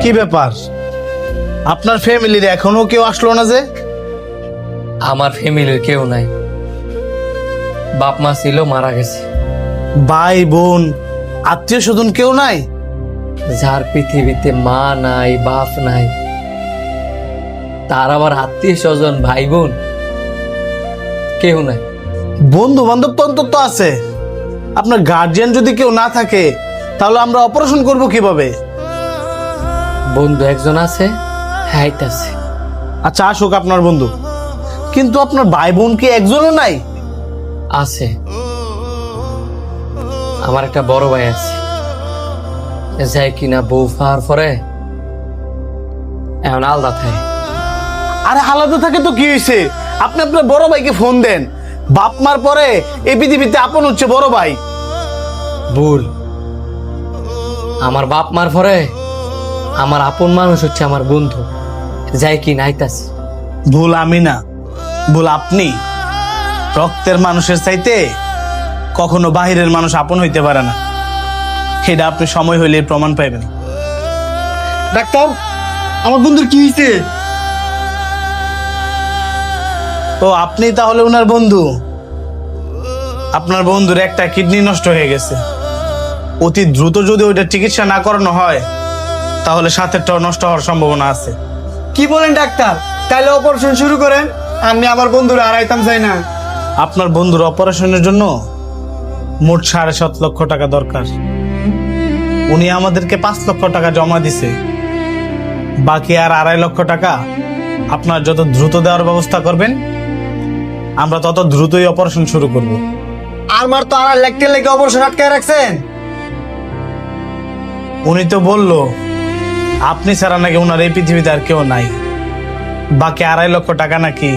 কি ব্যাপার, আপনার ফ্যামিলির এখনো কেউ আসলো না যে? আমার ফ্যামিলির কেউ নাই, বাপ মা ছিল, মারা গেছে। ভাই বোন আত্মীয় স্বজন কেউ নাই? যার পৃথিবীতে মা নাই, বাপ নাই, তার আবার আত্মীয় স্বজন ভাই বোন কেউ নাই। বন্ধু বান্ধব তো অন্তত আছে। আপনার গার্জিয়ান যদি কেউ না থাকে তাহলে আমরা অপারেশন করব কিভাবে? বন্ধু একজন আছে, হাইট আছে। আচ্ছা আসুক আপনার বন্ধু, কিন্তু আপনার ভাই বোন কি একজনও নাই? আছে, আমার একটা বড় ভাই আছে, যাই কিনা বউ ফার পরে এখন আলাদা থাকে। আরে আলাদা থাকে তো কি হয়েছে? আপনি আপনার বড় ভাইকে ফোন দেন। বাপ মার পরে এই পৃথিবীতে আপন হচ্ছে বড় ভাই। ভুল, আমার বাপ মার পরে আমার আপন মানুষ হচ্ছে আমার বন্ধু, যাই কি নাইতাছে। ভুল আমি না, ভুল আপনি। রক্তের মানুষের চাইতে কখনো বাহিরের মানুষ আপন হইতে পারে না, সেটা আপনি সময় হইলে প্রমাণ পাইবেন। ডাক্তার, আমার বন্ধুর কি হয়েছে? তো আপনি তাহলে ওনার বন্ধু? আপনার বন্ধুর একটা কিডনি নষ্ট হয়ে গেছে। অতি দ্রুত যদি ওইটা চিকিৎসা না করানো হয় তাহলে সাথেরটাও নষ্ট হওয়ার সম্ভাবনা আছে। কি বলেন ডাক্তার? তাইলে অপারেশন শুরু করেন, আমি আমার বন্ধুর হারাইতাম চাই না। আপনার বন্ধুর অপারেশনের জন্য মোট 7.5 লক্ষ টাকা দরকার। উনি আমাদেরকে 5 লক্ষ টাকা জমা দিছে, বাকি আর 2.5 লক্ষ টাকা আপনার যত দ্রুত দেওয়ার ব্যবস্থা করবেন আমরা তত দ্রুতই অপারেশন শুরু করব। আমার তো আর লেখতে লেগে অপারেশন আটকায় রাখছেন। উনি তো বললো আপনি ছাড়া নাকি ওনার এই পৃথিবীতে আর কেউ নাই, বাকি 2.5 লক্ষ টাকা নাকি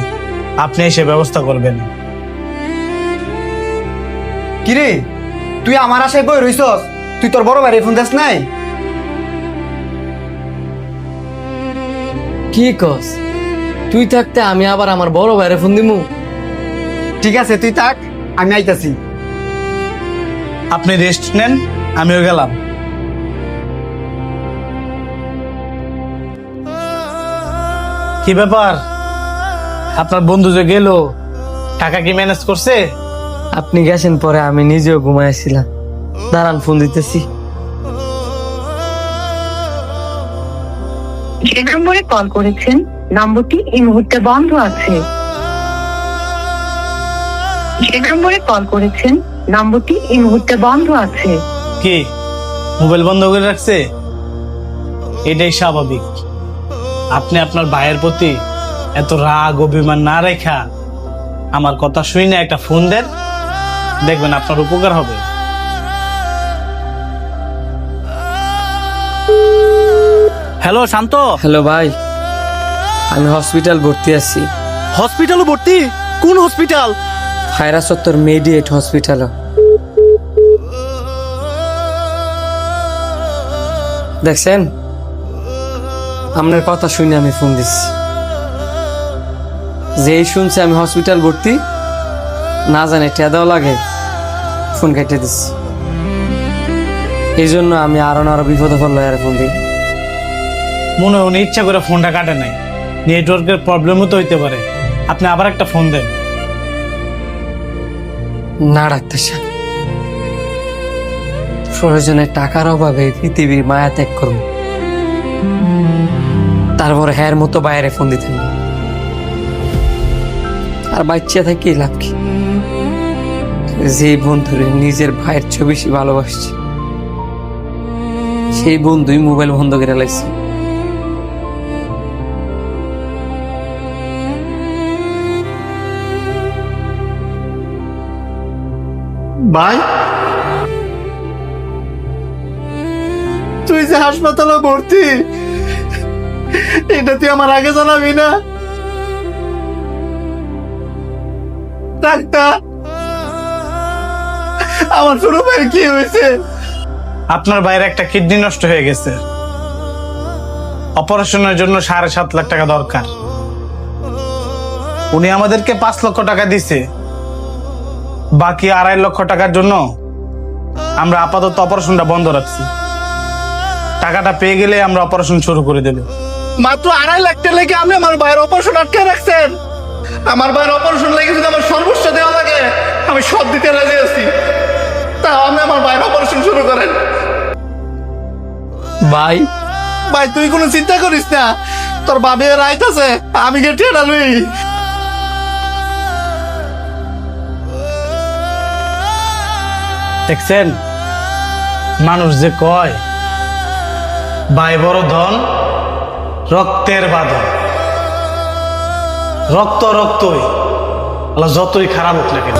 আপনি এসে ব্যবস্থা করবেন। কিরে, তুই আমার আশায় বই রইছস? তুই তোর বড় ভাইরে ফোন দিস নাই? কি কস? তুই থাকতে আমি আবার আমার বড় ভাইরে ফোন দিমু? ঠিক আছে, তুই থাক, আমি আইতাছি। আপনি রেস্ট নেন, আমিও গেলাম। কি ব্যাপার, আপনার বন্ধু যে গেল টাকা কি ম্যানেজ করছে? আপনি গেছেন পরে আমি নিজেও ঘুমাইছিলাম। দাঁড়ান, ফোন দিতেছি। যে নম্বরে কল করেছেন নম্বরটি এই মুহূর্তে বন্ধ আছে। যে নম্বরে কল করেছেন নম্বরটি এই মুহূর্তে বন্ধ আছে। কি মোবাইল বন্ধ করে রাখছে? এটাই স্বাভাবিক। আপনি আপনার ভাইয়ের প্রতি এত রাগ অভিমান না রেখা আমার কথা শুই না একটা ফোন দেন, দেখবেন আপনার উপকার হবে। হ্যালো শান্ত। হ্যালো ভাই, আমি হসপিটাল ভর্তি আছি। হসপিটালও ভর্তি? কোন হসপিটাল? ফায়রা চত্বর মেডিয়েট হসপিটাল। দেখছেন, আপনার কথা শুনে আমি ফোন দিচ্ছি। যেই শুনছে আমি হসপিটাল ভর্তি, না জানে টেদাও লাগে, ফোন কেটে দিচ্ছি। এই জন্য আমি আরো বিপদে পড়লো আর ফোন দিই। মনে হয় উনি ইচ্ছা করে ফোনটা কাটে নাই, নেটওয়ার্কের প্রবলেমও তো হইতে পারে। আপনি আবার একটা ফোন দেন। না ডাক্তার সাহেব, প্রয়োজনে টাকার অভাবে পৃথিবীর মায়া ত্যাগ করুন, তারপর হ্যার মতো বাইরে ফোন দিতেন না। আর বাচ্চা থেকে লাভ কি? যে বন্ধুরে নিজের ভাইয়ের চেয়ে বেশি ভালোবাসছে, সেই বন্ধুই মোবাইল বন্ধ করে লাগছে। ভাই, তুই যে হাসপাতালে ভর্তি, এটা তুই আমার আগে জানাবি না? ডাক্তার, আমার ছোট ভাইয়ের কি হয়েছে? আপনার ভাইয়ের একটা কিডনি নষ্ট হয়ে গেছে, অপারেশনের জন্য 7.5 লাখ টাকা দরকার। উনি আমাদেরকে 5 লক্ষ টাকা দিছে, বাকি 2.5 লক্ষ টাকার জন্য আমরা আপাতত অপারেশনটা বন্ধ রাখছি। টাকাটা পেয়ে গেলে আমরা অপারেশন শুরু করে দেব। মাত্র 2.5 লাখ টাকা লেগে আপনি আমার ভাইয়ের অপারেশন আটকে রাখছেন। আমার ভাইয়ের অপারেশন লেগে যদি আমার সর্বোচ্চ দেওয়া লাগে আমি সব দিতে রাজি আছি। তাও আপনি আমার ভাইয়ের অপারেশন শুরু করেন। ভাই ভাই তুই কোনো চিন্তা করিস না, তোর বাবে রাইট আছে, আমি গিয়ে টেটা লই। দেখছেন মানুষ যে কয় ভাই বড় ধন রক্তের বাঁধন, রক্ত রক্তই আল্লাহ যতই খারাপ হোক না কেন